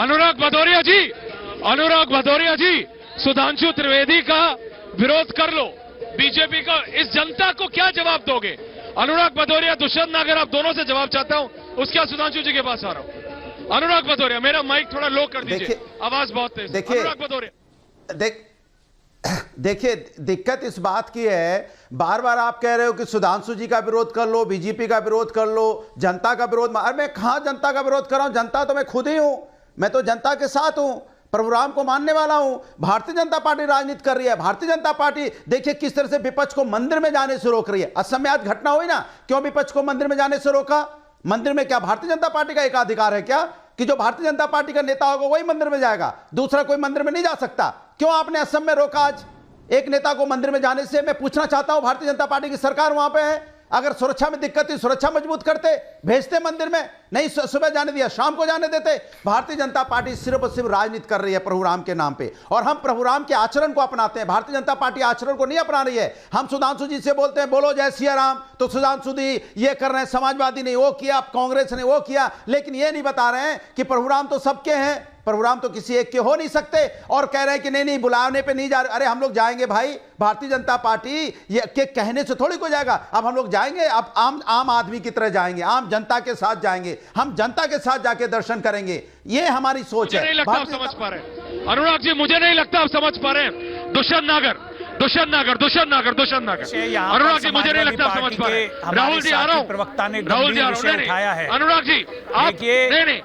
अनुराग भदौरिया जी, सुधांशु त्रिवेदी का विरोध कर लो, बीजेपी का, इस जनता को क्या जवाब दोगे? अनुराग भदौरिया, दुष्यंत नागर, आप दोनों से जवाब चाहता हूं, उसके बाद सुधांशु जी के पास आ रहा हूं। अनुराग भदौरिया, मेरा माइक थोड़ा लो कर दीजिए, आवाज बहुत तेज। अनुराग भदौरिया, देखिए, दिक्कत इस बात की है, बार बार आप कह रहे हो कि सुधांशु जी का विरोध कर लो, बीजेपी का विरोध कर लो, जनता का विरोध। अरे मैं कहां जनता का विरोध कर रहा हूं? जनता तो मैं खुद ही हूं, मैं तो जनता के साथ हूं, प्रभुराम को मानने वाला हूं। भारतीय जनता पार्टी राजनीति कर रही है। भारतीय जनता पार्टी देखिए किस तरह से विपक्ष को मंदिर में जाने से रोक रही है। असम में आज घटना हुई ना, क्यों विपक्ष को मंदिर में जाने से रोका? मंदिर में क्या भारतीय जनता पार्टी का एक अधिकार है क्या कि जो भारतीय जनता पार्टी का नेता होगा वही मंदिर में जाएगा, दूसरा कोई मंदिर में नहीं जा सकता? क्यों आपने असम में रोका आज एक नेता को मंदिर में जाने से? मैं पूछना चाहता हूं, भारतीय जनता पार्टी की सरकार वहां पे है, अगर सुरक्षा में दिक्कत थी, सुरक्षा मजबूत करते, भेजते मंदिर में, नहीं सुबह जाने दिया, शाम को जाने देते। भारतीय जनता पार्टी सिर्फ और सिर्फ राजनीति कर रही है प्रभुराम के नाम पे, और हम प्रभुराम के आचरण को अपनाते हैं। भारतीय जनता पार्टी आचरण को नहीं अपना रही है। हम सुधांशु जी से बोलते हैं बोलो जय सिया राम, तो सुधांशु जी ये कर रहे हैं, समाजवादी ने वो किया, कांग्रेस ने वो किया, लेकिन ये नहीं बता रहे हैं कि प्रभुराम तो सबके हैं, प्रभुराम तो किसी एक के हो नहीं सकते, और कह रहे हैं कि नहीं नहीं बुलाने पे नहीं जा रहे। अरे हम लोग जाएंगे भाई, भारतीय जनता पार्टी ये के कहने से थोड़ी कोई जाएगा। अब हम लोग जाएंगे, अब आम आदमी की तरह जाएंगे, आम जनता के साथ जाएंगे, हम जनता के साथ जाके दर्शन करेंगे। ये हमारी सोच है। नहीं लगता आप समझ पा रहे हैं अनुराग जी, मुझे नहीं लगता आप समझ पा रहे हैं। दुष्यंत नागर, अनुराग जी, मुझे नहीं लगता आप समझ पा रहे हैं। राहुल जी आ रहा हूं, प्रवक्ता ने राहुल जी आ रहा हूं। अनुराग जी, आप नहीं,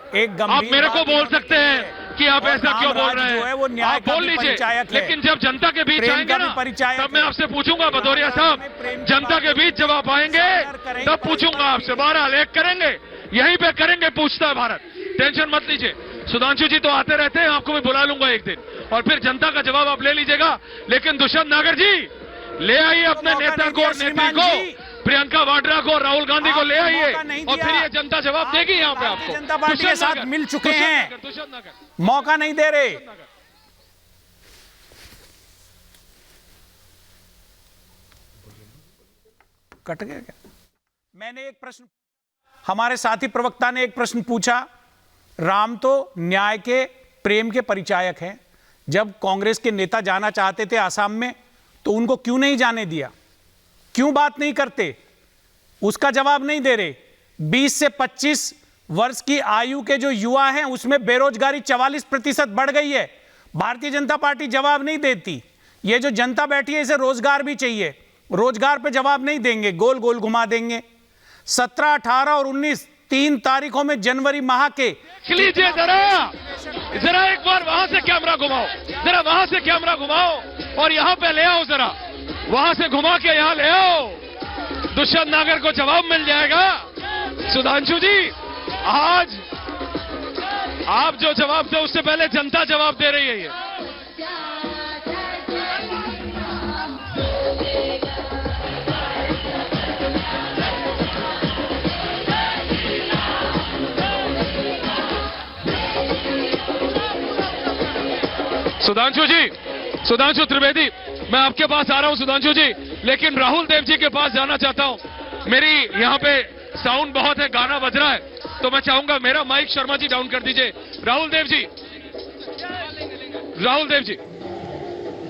आप मेरे को बोल सकते हैं कि आप ऐसा क्यों बोल रहे हैं, आप बोल लीजिए, लेकिन जब जनता के बीच आएंगे ना, तब मैं आपसे पूछूंगा भदौरिया साहब, जनता के बीच जब आप आएंगे तब पूछूंगा आपसे। बहरहाल एक करेंगे, यहीं पे करेंगे, पूछता है भारत, टेंशन मत लीजिए। सुधांशु जी तो आते रहते हैं, आपको मैं बुला लूंगा एक दिन, और फिर जनता का जवाब आप ले लीजिएगा। लेकिन दुष्यंत नागर जी, ले आइए अपने नेता को और नेत्री को, प्रियंका वाड्रा को, राहुल गांधी को ले आइए, और फिर ये जनता जवाब देगी यहाँ पे आपको। जनता पार्टी के साथ मिल चुके हैं, मौका नहीं दे रहे। कट गया क्या? मैंने एक प्रश्न, हमारे साथी प्रवक्ता ने एक प्रश्न पूछा, राम तो न्याय के, प्रेम के परिचायक हैं। जब कांग्रेस के नेता जाना चाहते थे आसाम में, तो उनको क्यों नहीं जाने दिया? क्यों बात नहीं करते? उसका जवाब नहीं दे रहे। 20 से 25 वर्ष की आयु के जो युवा हैं, उसमें बेरोजगारी 44% बढ़ गई है। भारतीय जनता पार्टी जवाब नहीं देती। ये जो जनता बैठी है, इसे रोजगार भी चाहिए, रोजगार पे जवाब नहीं देंगे, गोल गोल घुमा देंगे। 17, 18 और 19 3 तारीखों में जनवरी माह के, लीजिए जरा एक बार वहां से कैमरा घुमाओ, जरा वहां से कैमरा घुमाओ और यहां पे ले आओ, जरा वहां से घुमा के यहां ले आओ। दुष्यंत नागर को जवाब मिल जाएगा। सुधांशु जी, आज आप जो जवाब दो, उससे पहले जनता जवाब दे रही है। ये सुधांशु जी, सुधांशु त्रिवेदी, मैं आपके पास आ रहा हूं सुधांशु जी, लेकिन राहुल देव जी के पास जाना चाहता हूं। मेरी यहां पे साउंड बहुत है, गाना बज रहा है, तो मैं चाहूंगा मेरा माइक शर्मा जी डाउन कर दीजिए। राहुल देव जी, राहुल देव जी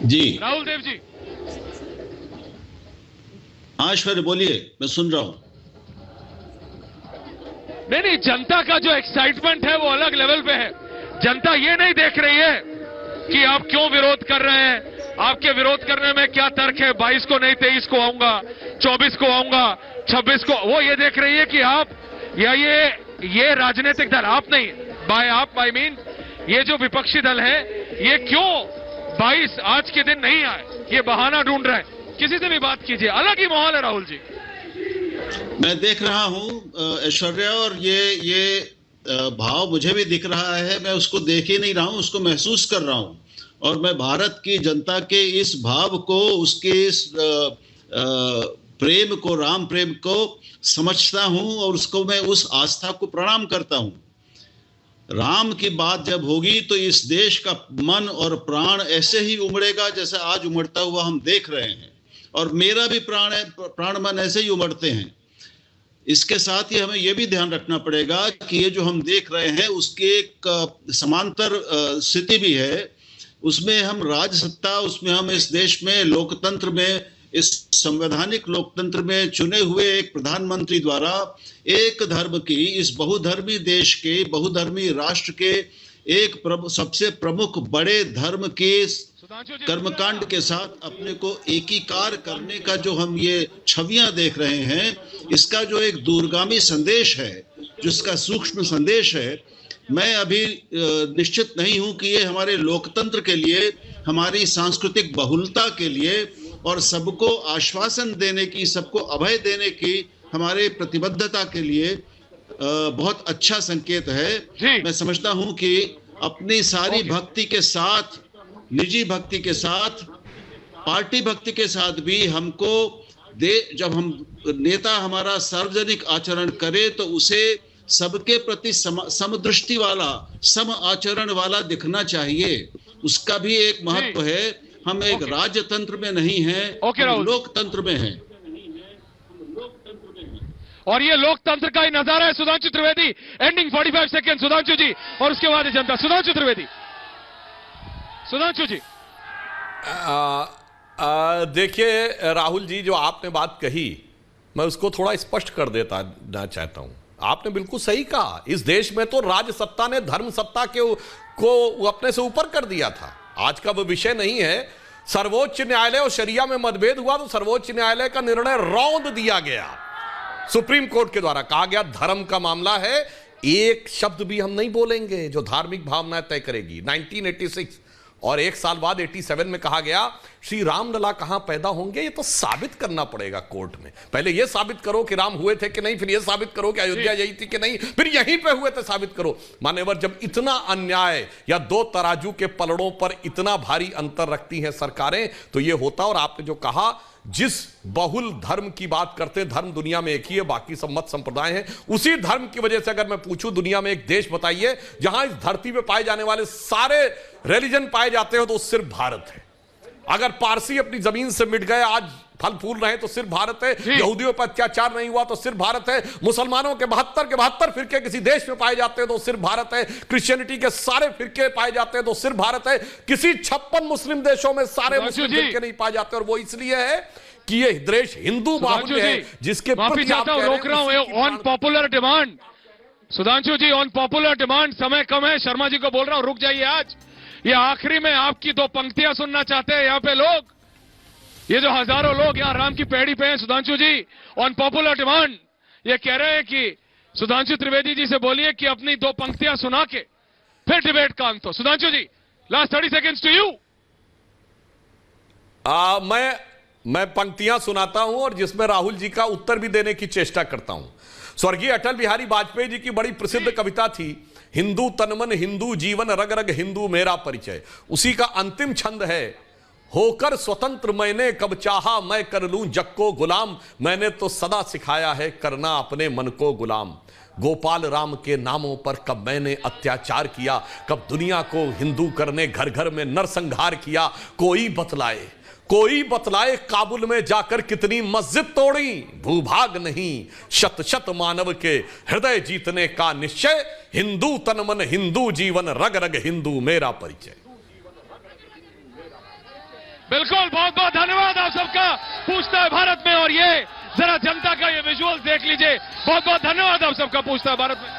जी, राहुल देव जी, हाँ ऐश्वर्य बोलिए, मैं सुन रहा हूं। नहीं, जनता का जो एक्साइटमेंट है वो अलग लेवल पे है। जनता ये नहीं देख रही है कि आप क्यों विरोध कर रहे हैं, आपके विरोध करने में क्या तर्क है। 22 को नहीं 23 को आऊंगा, 24 को आऊंगा, 26 को, वो ये देख रही है कि आप या ये राजनीतिक दल, आप नहीं, आप आई मीन ये जो विपक्षी दल है, ये क्यों 22 आज के दिन नहीं आए, ये बहाना ढूंढ रहे हैं। किसी से भी बात कीजिए, अलग ही माहौल है राहुल जी। मैं देख रहा हूं ऐश्वर्य, और ये भाव मुझे भी दिख रहा है। मैं उसको देख ही नहीं रहा हूं, उसको महसूस कर रहा हूं, और मैं भारत की जनता के इस भाव को, उसके इस प्रेम को, राम प्रेम को समझता हूं, और उसको मैं उस आस्था को प्रणाम करता हूं। राम की बात जब होगी तो इस देश का मन और प्राण ऐसे ही उमड़ेगा जैसे आज उमड़ता हुआ हम देख रहे हैं, और मेरा भी प्राण मन ऐसे ही उमड़ते हैं। इसके साथ ही हमें यह भी ध्यान रखना पड़ेगा कि ये जो हम देख रहे हैं उसकी एक समांतर स्थिति भी है। उसमें हम राजसत्ता, उसमें हम इस देश में लोकतंत्र में, इस संवैधानिक लोकतंत्र में चुने हुए एक प्रधानमंत्री द्वारा एक धर्म की, इस बहुधर्मी देश के, बहुधर्मी राष्ट्र के एक सबसे प्रमुख बड़े धर्म के कर्मकांड के साथ अपने को एकीकार करने का जो हम ये छवियां देख रहे हैं, इसका जो एक दूरगामी संदेश है, जिसका सूक्ष्म संदेश है, मैं अभी निश्चित नहीं हूं कि ये हमारे लोकतंत्र के लिए, हमारी सांस्कृतिक बहुलता के लिए और सबको आश्वासन देने की, सबको अभय देने की हमारे प्रतिबद्धता के लिए बहुत अच्छा संकेत है। मैं समझता हूं कि अपनी सारी भक्ति के साथ, निजी भक्ति के साथ, पार्टी भक्ति के साथ भी हमको जब हम नेता हमारा सार्वजनिक आचरण करे तो उसे सबके प्रति समदृष्टि वाला, सम आचरण वाला दिखना चाहिए। उसका भी एक महत्व है। हम एक राजतंत्र में नहीं हैं, हम लोकतंत्र में हैं। और ये लोकतंत्र का ही नजारा है। सुधांशु त्रिवेदी, एंडिंग 45 सेकेंड सुधांशु जी, और उसके बाद जनता। सुधांशु त्रिवेदी। सुधांशु जी। देखिए राहुल जी, जो आपने बात कही मैं उसको थोड़ा स्पष्ट कर देता चाहता हूं। आपने बिल्कुल सही कहा, इस देश में तो राज सत्ता ने धर्म सत्ता को अपने से ऊपर कर दिया था। आज का वो विषय नहीं है। सर्वोच्च न्यायालय और शरिया में मतभेद हुआ तो सर्वोच्च न्यायालय का निर्णय रौंद दिया गया। सुप्रीम कोर्ट के द्वारा कहा गया धर्म का मामला है, एक शब्द भी हम नहीं बोलेंगे जो धार्मिक भावनाएं तय करेगी। 1986 और एक साल बाद 87 में कहा गया श्री रामलला कहां पैदा होंगे, ये तो साबित करना पड़ेगा कोर्ट में। पहले ये साबित करो कि राम हुए थे कि नहीं, फिर ये साबित करो कि अयोध्या यही थी कि नहीं, फिर यहीं पे हुए थे साबित करो। मान्यवर, जब इतना अन्याय या दो तराजू के पलड़ों पर इतना भारी अंतर रखती हैं सरकारें तो ये होता। और आपने जो कहा, जिस बहुल धर्म की बात करते, धर्म दुनिया में एक ही है, बाकी सब मत संप्रदाय हैं। उसी धर्म की वजह से अगर मैं पूछूं दुनिया में एक देश बताइए जहां इस धरती पे पाए जाने वाले सारे रिलीजन पाए जाते हो तो सिर्फ भारत है। अगर पारसी अपनी जमीन से मिट गए, आज फल फूल रहे तो सिर्फ भारत है। यहूदियों पर अत्याचार नहीं हुआ तो सिर्फ भारत है। मुसलमानों के 72 फिरके किसी देश में पाए जाते हैं तो सिर्फ भारत है। क्रिश्चियनिटी के सारे फिरके पाए जाते हैं तो सिर्फ भारत है। किसी 56 मुस्लिम देशों में सारे मुस्लिम फिरके नहीं पाए जाते, और वो इसलिए है कि ये देश हिंदू बाहुल्य है, जिसके प्रति आप रोक रहा हूं on popular demand. Sudhanshu ji, on popular demand, समय कम है, शर्मा जी को बोल रहा हूं रुक जाइए। आज ये आखिरी में आपकी 2 पंक्तियां सुनना चाहते हैं यहाँ पे लोग, ये जो हजारों लोग यहाँ राम की पैड़ी पे हैं। Sudhanshu ji, on popular demand ये कह रहे हैं कि सुधांशु त्रिवेदी जी से बोलिए कि अपनी 2 पंक्तियां सुना के फिर डिबेट का अंत हो। सुधांशु जी, लास्ट 30 सेकेंड्स टू यू। मैं पंक्तियां सुनाता हूं और जिसमें राहुल जी का उत्तर भी देने की चेष्टा करता हूं। स्वर्गीय अटल बिहारी वाजपेयी जी की बड़ी प्रसिद्ध कविता थी, हिंदू तनमन हिंदू जीवन रग रग हिंदू मेरा परिचय। उसी का अंतिम छंद है, होकर स्वतंत्र मैंने कब चाहा मैं कर लूं जग को गुलाम, मैंने तो सदा सिखाया है करना अपने मन को गुलाम। गोपाल राम के नामों पर कब मैंने अत्याचार किया, कब दुनिया को हिंदू करने घर घर में नरसंहार किया। कोई बतलाए काबुल में जाकर कितनी मस्जिद तोड़ी, भूभाग नहीं शत शत मानव के हृदय जीतने का निश्चय, हिंदू तनमन हिंदू जीवन रग रग हिंदू मेरा परिचय। बिल्कुल, बहुत बहुत धन्यवाद आप सबका। पूछता है भारत में, और ये जरा जनता का ये विजुअल देख लीजिए। बहुत बहुत धन्यवाद आप सबका। पूछता है भारत में।